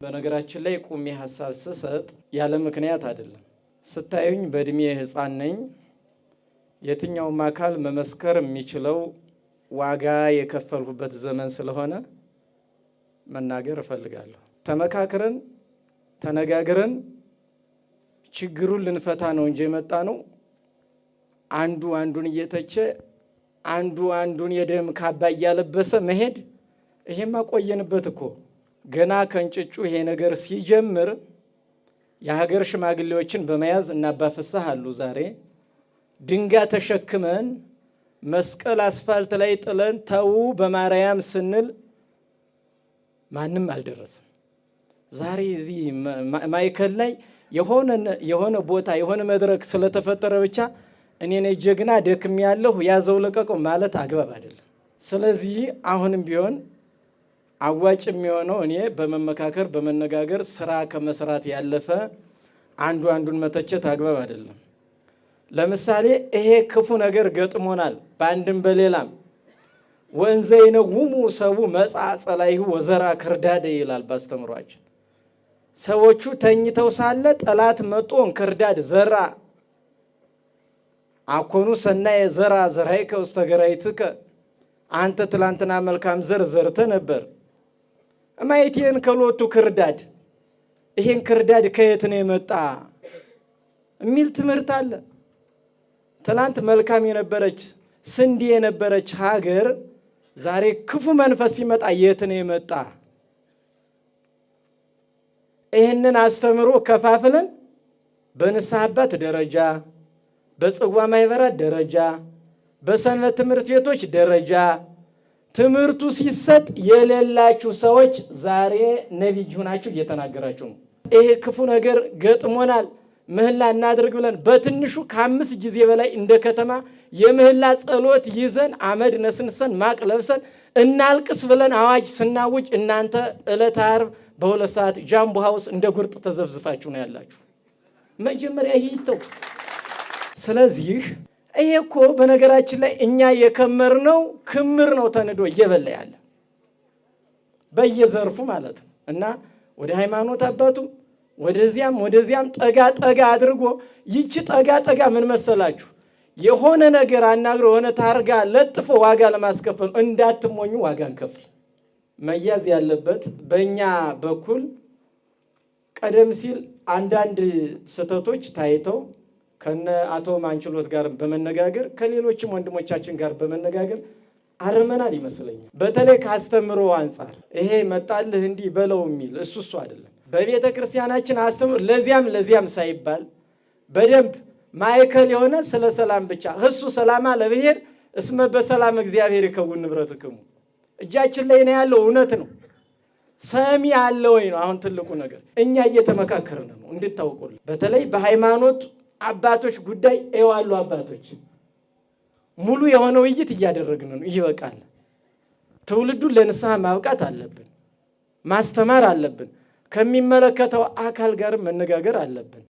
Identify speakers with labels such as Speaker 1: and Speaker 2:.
Speaker 1: በነገራችን ላይ ቁሜ ሐሳብ ስሰጥ ያለ ምክንያት አይደለም። ስታዩኝ በእድሜ ሕፃን ነኝ። የትኛውም አካል መመስከር የሚችለው ዋጋ የከፈልሁበት ዘመን ስለሆነ መናገር እፈልጋለሁ። ተመካክረን ተነጋግረን ችግሩን ልንፈታ ነው እንጂ የመጣ ነው አንዱ አንዱን እየተቸ አንዱ አንዱን የደም ካባ እያለበሰ መሄድ ይሄማ ቆየንበት እኮ። ገና ከእንጭጩ ይሄ ነገር ሲጀምር የሀገር ሽማግሌዎችን በመያዝ እና አባ ፍስሐ አሉ ዛሬ ድንጋይ ተሸክመን መስቀል አስፋልት ላይ ጥለን ተው በማርያም ስንል ማንም አልደረሰም። ዛሬ እዚህ ማይከል ላይ የሆነ ቦታ የሆነ መድረክ ስለተፈጠረ ብቻ እኔ ነኝ ጀግና ደክም ያለሁ ያዘው ለቀቀው ማለት አግባብ አይደለም። ስለዚህ አሁንም ቢሆን አዋጭ የሚሆነው እኔ በመመካከር በመነጋገር ስራ ከመስራት ያለፈ አንዱ አንዱን መተቸት አግባብ አይደለም። ለምሳሌ ይሄ ክፉ ነገር ገጥሞናል በአንድም በሌላም ወንዘ ይነውሙ ሰው መጻጸላይሁ ወዘራ ክርዳደ ይላል ባስተምሯችን። ሰዎቹ ተኝተው ሳለ ጠላት መጥቶ እንክርዳድ ዘራ። አኮኑ ሰናየ ዘራ ዘራይከ ውስተ ገራይትከ፣ አንተ ትላንትና መልካም ዘር ዘርተ ነበር እማይቴን ከሎቱ ክርዳድ፣ ይሄን ክርዳድ ከየት ነው የመጣ የሚል ትምህርት አለ። ትላንት መልካም የነበረች ስንዴ የነበረች ሀገር ዛሬ ክፉ መንፈስ ሲመጣ የት ነው የመጣ? ይህንን አስተምሮ ከፋፍለን በንስሐ አባት ደረጃ፣ በጽዋ ማህበራት ደረጃ፣ በሰንበት ትምህርት ቤቶች ደረጃ ትምህርቱ ሲሰጥ የሌላችሁ ሰዎች ዛሬ ነቢይ ሆናችሁ እየተናገራችሁ ነው። ይሄ ክፉ ነገር ገጥሞናል ምህላ እናድርግ ብለን በትንሹ ከ5 ጊዜ በላይ እንደ ከተማ የምህላ ጸሎት ይዘን አመድ ነስንሰን ማቅ ለብሰን እናልቅስ ብለን አዋጅ ስናውጅ እናንተ ዕለተ ዓርብ በ2 ሰዓት ጃምቦ ሃውስ እንደ ጉርጥ ተዘፍዝፋችሁ ነው ያላችሁ። መጀመሪያ ይይተው። ስለዚህ ይሄ እኮ በነገራችን ላይ እኛ የከመርነው ክምር ነው ተንዶ እየበላ ያለ በየዘርፉ ማለት ነው። እና ወደ ሃይማኖት አባቱ ወደዚያም ጠጋ አድርጎ ይቺ ጠጋ ምን መሰላችሁ? የሆነ ነገር አናግሮ የሆነ ታርጋ ለጥፎ ዋጋ ለማስከፈል እንዳትሞኙ ዋጋ እንከፍል። መያዝ ያለበት በእኛ በኩል ቀደም ሲል አንዳንድ ስህተቶች ታይተው ከነ አቶ ማንችሎት ጋር በመነጋገር ከሌሎችም ወንድሞቻችን ጋር በመነጋገር አርመናል ይመስለኛል። በተለይ ካስተምሮ አንጻር ይሄ መጣልህ እንዲህ በለው የሚል እሱ አይደለም። በቤተ ክርስቲያናችን አስተምሮ ለዚያም ሳይባል በደንብ ማዕከል የሆነ ስለ ሰላም ብቻ እሱ ሰላማ ለብሔር እስመ በሰላም እግዚአብሔር ይከውን ንብረትክሙ እጃችን ላይ ነው ያለው። እውነት ነው። ሰሚ አለ ወይ ነው አሁን ትልቁ ነገር። እኛ እየተመካከርን ነው እንድታውቁልን። በተለይ በሃይማኖት አባቶች ጉዳይ ኤዋሉ አባቶች ሙሉ የሆነ ውይይት እያደረግን ነው። ይበቃል። ትውልዱን ለንስሐ ማብቃት አለብን። ማስተማር አለብን። ከሚመለከተው አካል ጋር መነጋገር አለብን።